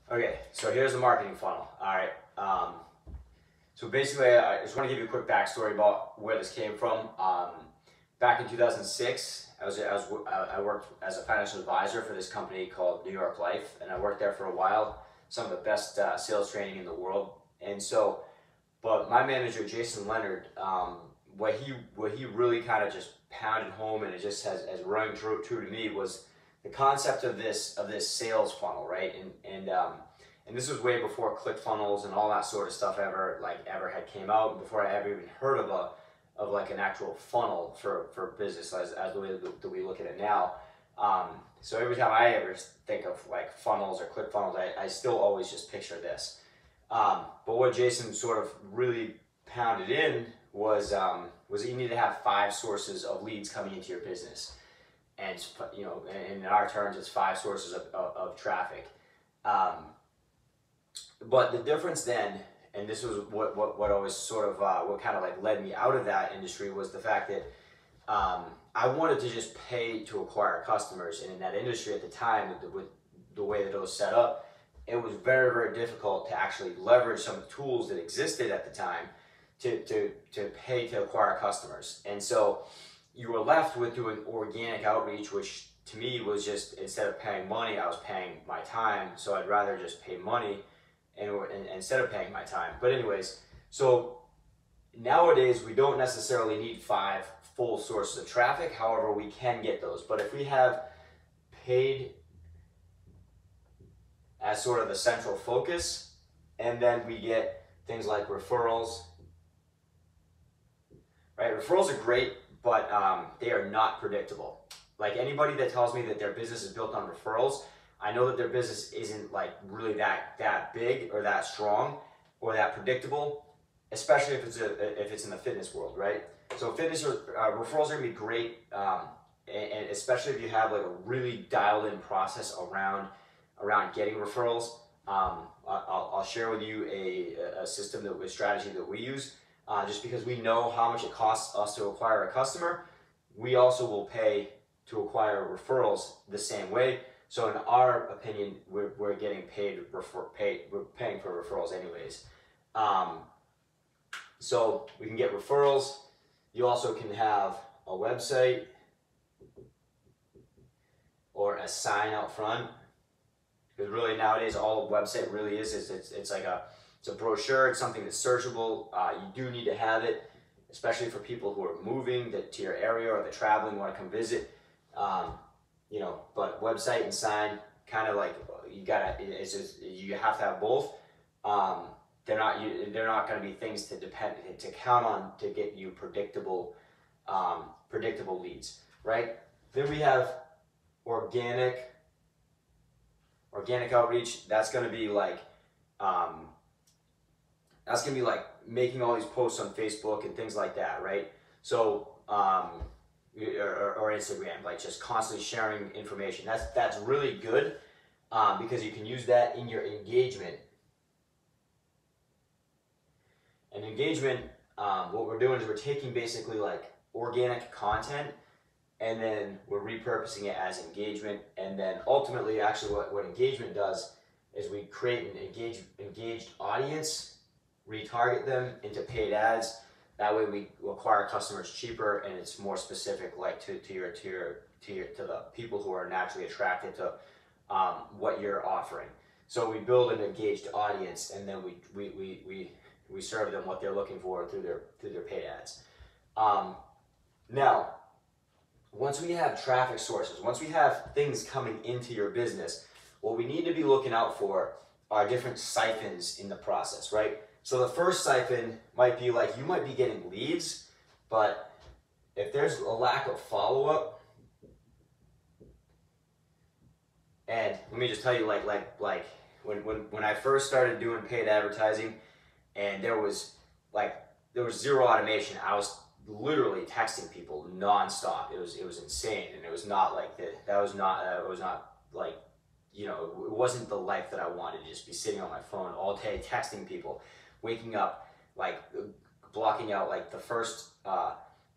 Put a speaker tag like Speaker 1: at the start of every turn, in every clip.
Speaker 1: Okay, so here's the marketing funnel. All right. So basically, I just want to give you a quick backstory about where this came from. Back in 2006, I worked as a financial advisor for this company called New York Life, and I worked there for a while. Some of the best sales training in the world. And so, but my manager, Jason Leonard, what he really kind of just pounded home, and it just has rung true to me, was the concept of this sales funnel, right? And this was way before ClickFunnels and all that sort of stuff ever had came out, and before I ever even heard of like an actual funnel for business as the way that we look at it now. So every time I ever think of like funnels or ClickFunnels, I still always just picture this. But what Jason sort of really pounded in was that you need to have 5 sources of leads coming into your business. And in our terms, it's 5 sources of traffic. But the difference then, and this was what always sort of what kind of like led me out of that industry, was the fact that I wanted to just pay to acquire customers, and in that industry at the time, with the way that it was set up, it was very, very difficult to actually leverage some of the tools that existed at the time to pay to acquire customers. And so you were left with doing organic outreach, which to me was just, instead of paying money, I was paying my time. So I'd rather just pay money and instead of paying my time. But anyways, so nowadays we don't necessarily need 5 full sources of traffic. However, we can get those. But if we have paid as sort of the central focus, and then we get things like referrals, right? Referrals are great, but they are not predictable. Like, anybody that tells me that their business is built on referrals, I know that their business isn't like really that big or that strong or that predictable, especially if it's in the fitness world, right? So referrals are gonna be great, and especially if you have like a really dialed in process around getting referrals. I'll share with you a strategy that we use. Just because we know how much it costs us to acquire a customer, we also will pay to acquire referrals the same way. So in our opinion, we're getting paid. We're paying for referrals anyways. So we can get referrals. You also can have a website or a sign out front, because really nowadays all a website really is it's a brochure. It's something that's searchable. You do need to have it, especially for people who are moving to your area or they're traveling, want to come visit. But website and sign, kind of like you have to have both. They're not going to be things to count on to get you predictable leads, right? Then we have organic outreach. That's going to be like making all these posts on Facebook and things like that, right? So or Instagram, like just constantly sharing information. That's really good, because you can use that in your engagement. And engagement, what we're doing is we're taking basically like organic content, and then we're repurposing it as engagement. And then ultimately, actually what engagement does is we create an engaged audience, retarget them into paid ads. That way we acquire customers cheaper, and it's more specific, like to the people who are naturally attracted to what you're offering. So we build an engaged audience, and then we serve them what they're looking for through their paid ads. Now, once we have traffic sources, once we have things coming into your business, what we need to be looking out for are different siphons in the process, right? So the first siphon might be like, you might be getting leads, but if there's a lack of follow-up, and let me just tell you, like when I first started doing paid advertising, and there was zero automation, I was literally texting people nonstop. It was insane, and it was not like that. It was not like, it wasn't the life that I wanted to just be sitting on my phone all day texting people. Waking up, like blocking out like the first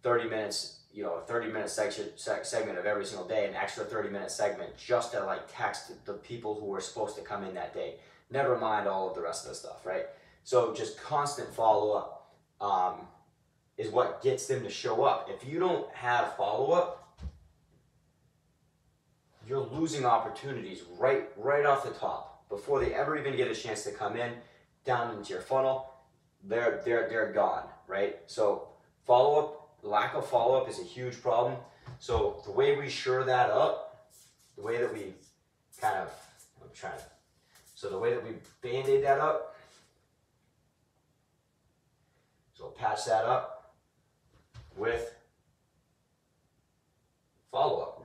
Speaker 1: 30 minutes, you know, a 30-minute segment of every single day, an extra 30-minute segment just to like text the people who were supposed to come in that day. Never mind all of the rest of the stuff, right? So just constant follow-up is what gets them to show up. If you don't have follow-up, you're losing opportunities right off the top. Before they ever even get a chance to come in, down into your funnel, they're gone, right? So follow-up, lack of follow-up is a huge problem. So the way we shore that up, the way that we kind of, so the way that we band-aid that up, so we'll patch that up with follow-up.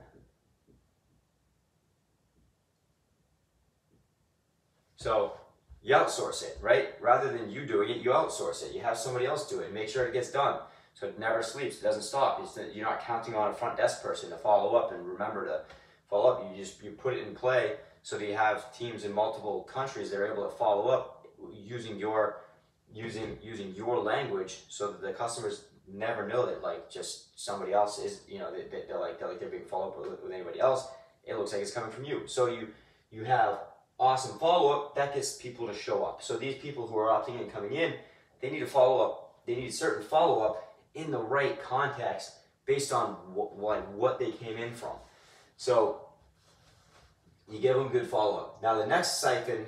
Speaker 1: So you outsource it, right? Rather than you doing it, you outsource it. You have somebody else do it and make sure it gets done. So it never sleeps, it doesn't stop. You're not counting on a front desk person to follow up and remember to follow up. You put it in play so that you have teams in multiple countries that are able to follow up using your language, so that the customers never know that like just somebody else is, you know, they're being followed up with anybody else. It looks like it's coming from you. So you have awesome follow-up that gets people to show up. So these people who are opting in, coming in, they need to follow up. They need certain follow-up in the right context based on what they came in from. So you give them good follow-up. Now the next siphon,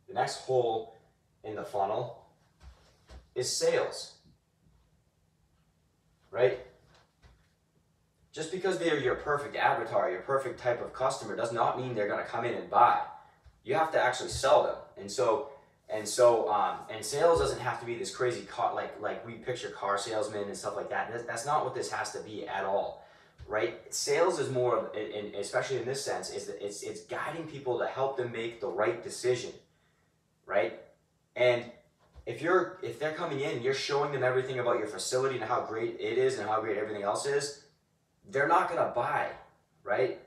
Speaker 1: the next hole in the funnel is sales, right? Just because they're your perfect avatar, your perfect type of customer, does not mean they're going to come in and buy. You have to actually sell them, and sales doesn't have to be this crazy like we picture car salesmen and stuff like that. That's not what this has to be at all, right? Sales is more, and especially in this sense, is that it's guiding people to help them make the right decision, right? And if they're coming in, you're showing them everything about your facility and how great it is and how great everything else is, they're not gonna buy, right?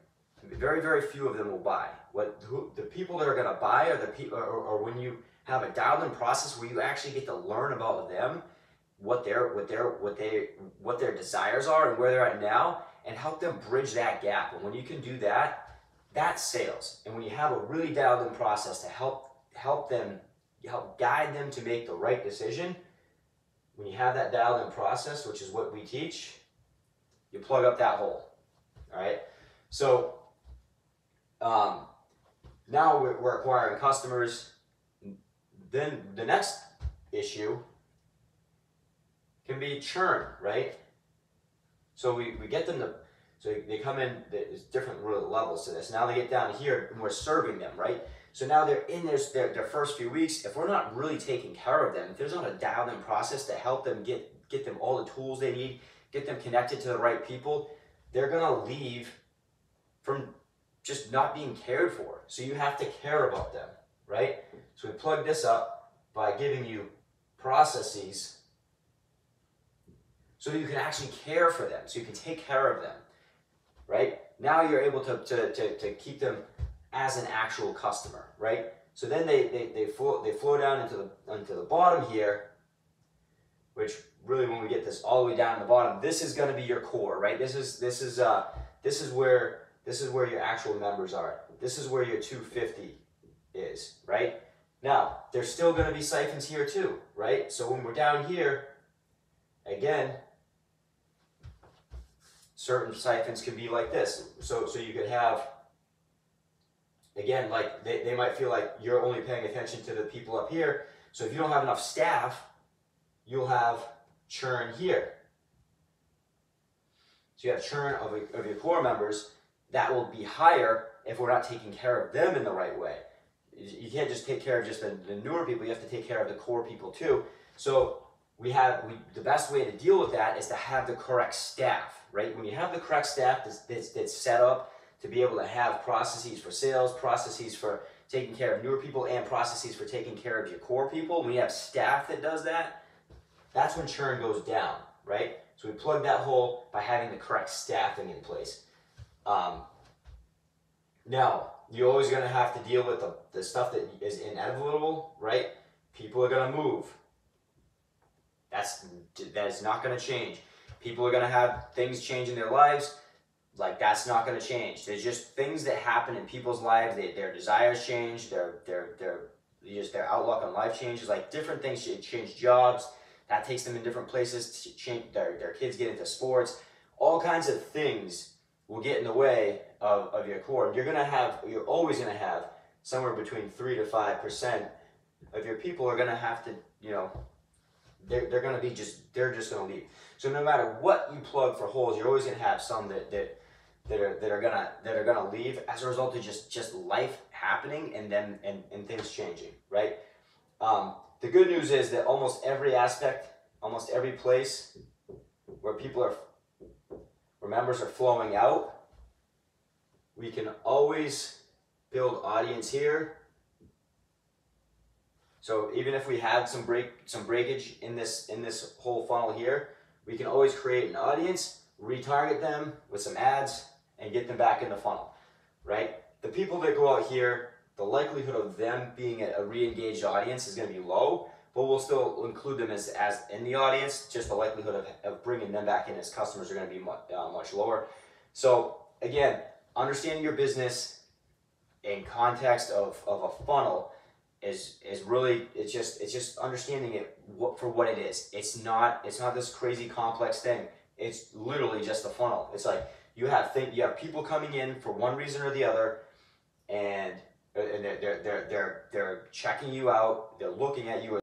Speaker 1: Very, very few of them will buy. The people that are going to buy are the people, or when you have a dialed-in process where you actually get to learn about them, what their desires are and where they're at now, and help them bridge that gap. And when you can do that, that's sales. And when you have a really dialed-in process to help guide them to make the right decision, when you have that dialed-in process, which is what we teach, you plug up that hole. All right. So now we're acquiring customers. Then the next issue can be churn, right? So we get them to, so they come in, there's different levels to this. Now they get down here and we're serving them, right? So now they're in their first few weeks. If we're not really taking care of them, if there's not a dialed-in process to help them get them all the tools they need, get them connected to the right people, they're gonna leave from just not being cared for. So you have to care about them, right? So we plug this up by giving you processes so that you can actually care for them, so you can take care of them, right? Now you're able to keep them as an actual customer, right? So then they flow down into the bottom here, which really, when we get this all the way down to the bottom, this is going to be your core, right? This is where your actual members are. This is where your 250 is, right? Now, there's still going to be siphons here too, right? So when we're down here, again, certain siphons can be like this. So you could have, again, like they might feel like you're only paying attention to the people up here. So if you don't have enough staff, you'll have churn here. So you have churn of your core members. That will be higher if we're not taking care of them in the right way. You can't just take care of just the newer people, you have to take care of the core people too. So the best way to deal with that is to have the correct staff, right? When you have the correct staff that's set up to be able to have processes for sales, processes for taking care of newer people, and processes for taking care of your core people, when you have staff that does that, that's when churn goes down, right? So we plug that hole by having the correct staffing in place. Now, you're always going to have to deal with the stuff that is inevitable, right? People are going to move. That is not going to change. People are going to have things change in their lives. Like, that's not going to change. There's just things that happen in people's lives. Their desires change. Their outlook on life changes. Like, different things change. Jobs, that takes them in different places. To change, their kids get into sports. All kinds of things will get in the way of your core. You're always going to have somewhere between 3 to 5% of your people are going to have to, they're going to be they're just going to leave. So no matter what you plug for holes, you're always going to have some that are gonna leave as a result of just life happening and things changing, right? The good news is that almost every aspect, almost every place where members are flowing out, we can always build audience here. So even if we have some breakage in this whole funnel here, we can always create an audience, retarget them with some ads, and get them back in the funnel, right? The people that go out here, the likelihood of them being a re-engaged audience is going to be low, but we'll still include them as in the audience. Just the likelihood of bringing them back in as customers are going to be much lower. So again, understanding your business in context of a funnel is really, it's just understanding it for what it is. It's not this crazy complex thing. It's literally just a funnel. It's like you have people coming in for one reason or the other, and they're checking you out. They're looking at you